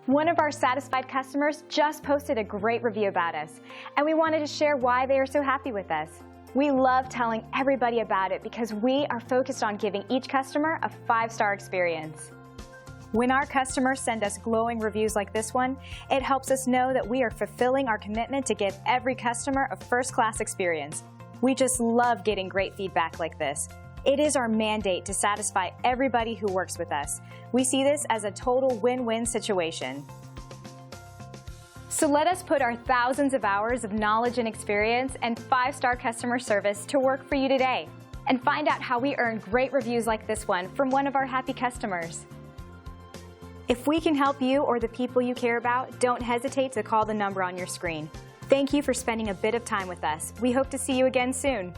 One of our satisfied customers just posted a great review about us, and we wanted to share why they are so happy with us. We love telling everybody about it because we are focused on giving each customer a 5-star experience. When our customers send us glowing reviews like this one, it helps us know that we are fulfilling our commitment to give every customer a first-class experience. We just love getting great feedback like this. It is our mandate to satisfy everybody who works with us. We see this as a total win-win situation. So let us put our thousands of hours of knowledge and experience and 5-star customer service to work for you today, and find out how we earn great reviews like this one from one of our happy customers. If we can help you or the people you care about, don't hesitate to call the number on your screen. Thank you for spending a bit of time with us. We hope to see you again soon.